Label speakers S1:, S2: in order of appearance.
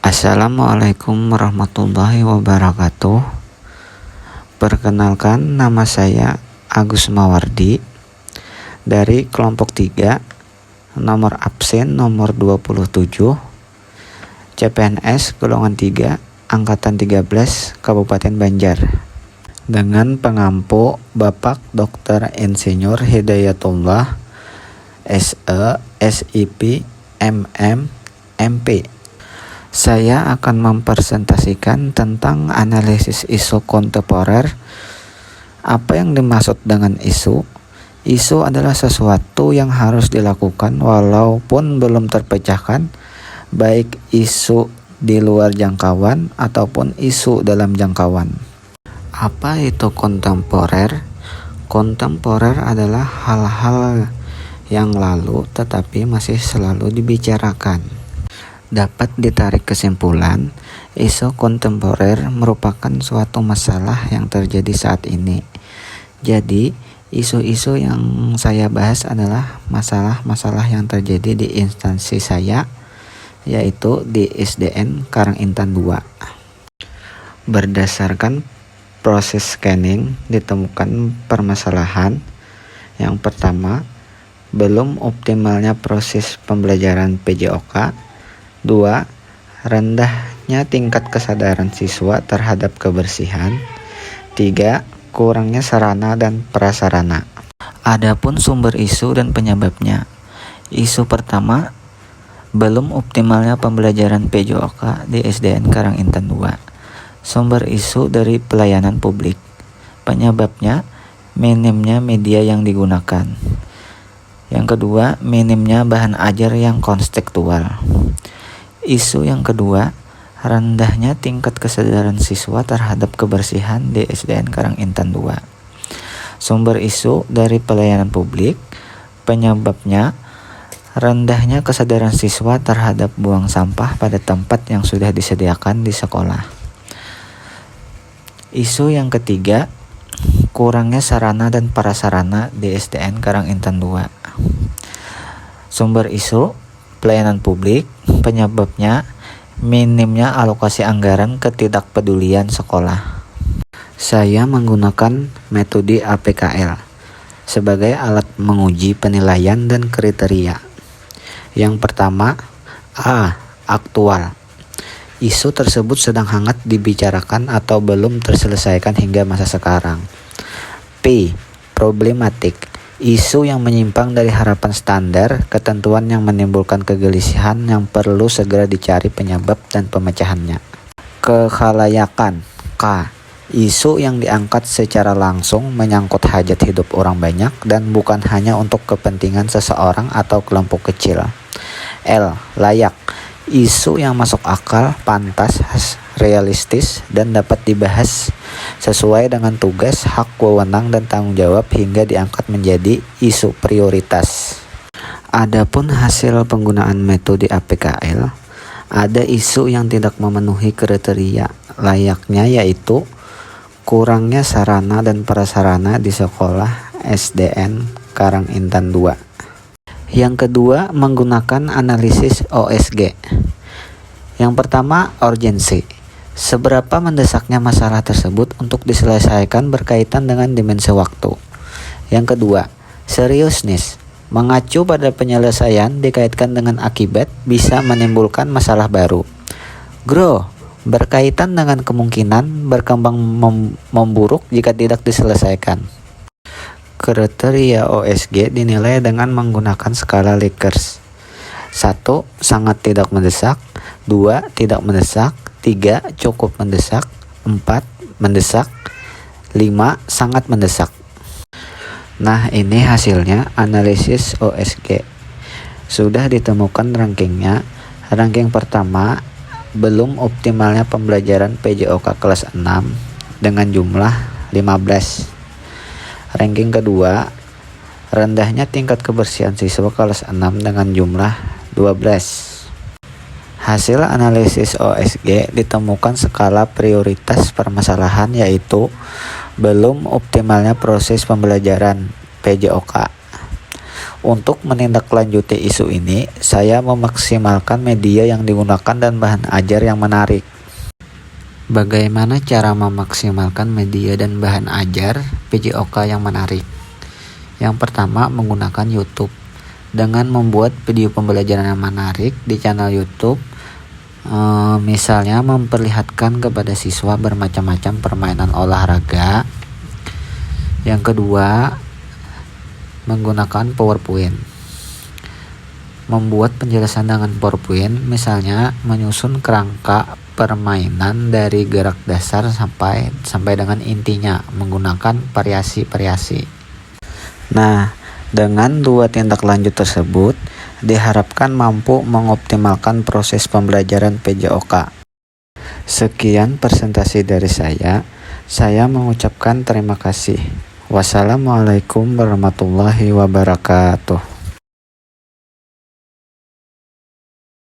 S1: Assalamualaikum warahmatullahi wabarakatuh. Perkenalkan, nama saya Agus Mawardi dari kelompok 3, nomor absen nomor 27, CPNS golongan 3, angkatan 13, Kabupaten Banjar, dengan pengampu Bapak Dr. Insinyur Hidayatullah SE, SIP, MM, MP. Saya akan mempresentasikan tentang analisis isu kontemporer. Apa yang dimaksud dengan isu? Isu adalah sesuatu yang harus dilakukan walaupun belum terpecahkan, baik isu di luar jangkauan ataupun isu dalam jangkauan. Apa itu kontemporer? Kontemporer adalah hal-hal yang lalu tetapi masih selalu dibicarakan. Dapat ditarik kesimpulan, isu kontemporer merupakan suatu masalah yang terjadi saat ini. Jadi, isu-isu yang saya bahas adalah masalah-masalah yang terjadi di instansi saya, yaitu di SDN Karangintan II. Berdasarkan proses scanning, ditemukan permasalahan. Yang pertama, belum optimalnya proses pembelajaran PJOK. 2. Rendahnya tingkat kesadaran siswa terhadap kebersihan. 3. Kurangnya sarana dan prasarana. Adapun sumber isu dan penyebabnya. Isu pertama, belum optimalnya pembelajaran PJOK di SDN Karangintan II. Sumber isu dari pelayanan publik. Penyebabnya, minimnya media yang digunakan. Yang kedua, minimnya bahan ajar yang konstekstual. Isu yang kedua, rendahnya tingkat kesadaran siswa terhadap kebersihan di SDN Karangintan II. Sumber isu dari pelayanan publik. Penyebabnya, rendahnya kesadaran siswa terhadap buang sampah pada tempat yang sudah disediakan di sekolah. Isu yang ketiga, kurangnya sarana dan prasarana di SDN Karangintan II. Sumber isu pelayanan publik. Penyebabnya, minimnya alokasi anggaran ketidakpedulian sekolah. Saya menggunakan metode APKL sebagai alat menguji penilaian dan kriteria. Yang pertama, A. Aktual. Isu tersebut sedang hangat dibicarakan atau belum terselesaikan hingga masa sekarang. P. Problematik. Isu yang menyimpang dari harapan standar, ketentuan yang menimbulkan kegelisahan yang perlu segera dicari penyebab dan pemecahannya. Kekhalayakan. K. Isu yang diangkat secara langsung menyangkut hajat hidup orang banyak dan bukan hanya untuk kepentingan seseorang atau kelompok kecil. L. Layak. Isu yang masuk akal, pantas, realistis, dan dapat dibahas sesuai dengan tugas, hak, wewenang, dan tanggung jawab hingga diangkat menjadi isu prioritas. Adapun hasil penggunaan metode APKL, ada isu yang tidak memenuhi kriteria layaknya, yaitu kurangnya sarana dan prasarana di sekolah SDN Karangintan II. Yang kedua, menggunakan analisis OSG. Yang pertama, urgensi. Seberapa mendesaknya masalah tersebut untuk diselesaikan berkaitan dengan dimensi waktu. Yang kedua, seriousness. Mengacu pada penyelesaian dikaitkan dengan akibat bisa menimbulkan masalah baru. Grow. Berkaitan dengan kemungkinan berkembang memburuk jika tidak diselesaikan. Kriteria OSG dinilai dengan menggunakan skala Likert. 1. Sangat tidak mendesak. 2. Tidak mendesak. 3. Cukup mendesak. 4. Mendesak. 5. Sangat mendesak. Nah, ini hasilnya analisis OSG. Sudah ditemukan rankingnya. Ranking pertama, belum optimalnya pembelajaran PJOK kelas 6 dengan jumlah 15. Ranking kedua, rendahnya tingkat kebersihan siswa kelas 6 dengan jumlah 12. Hasil analisis OSG ditemukan skala prioritas permasalahan, yaitu belum optimalnya proses pembelajaran PJOK. Untuk menindaklanjuti isu ini, saya memaksimalkan media yang digunakan dan bahan ajar yang menarik. Bagaimana cara memaksimalkan media dan bahan ajar PJOK yang menarik? Yang pertama, menggunakan YouTube. Dengan membuat video pembelajaran yang menarik di channel YouTube, misalnya memperlihatkan kepada siswa bermacam-macam permainan olahraga. Yang kedua, menggunakan PowerPoint. Membuat penjelasan dengan PowerPoint, misalnya menyusun kerangka permainan dari gerak dasar sampai dengan intinya menggunakan variasi-variasi. Nah, dengan dua tindak lanjut tersebut diharapkan mampu mengoptimalkan proses pembelajaran PJOK. Sekian presentasi dari saya. Saya mengucapkan terima kasih. Wassalamualaikum warahmatullahi wabarakatuh.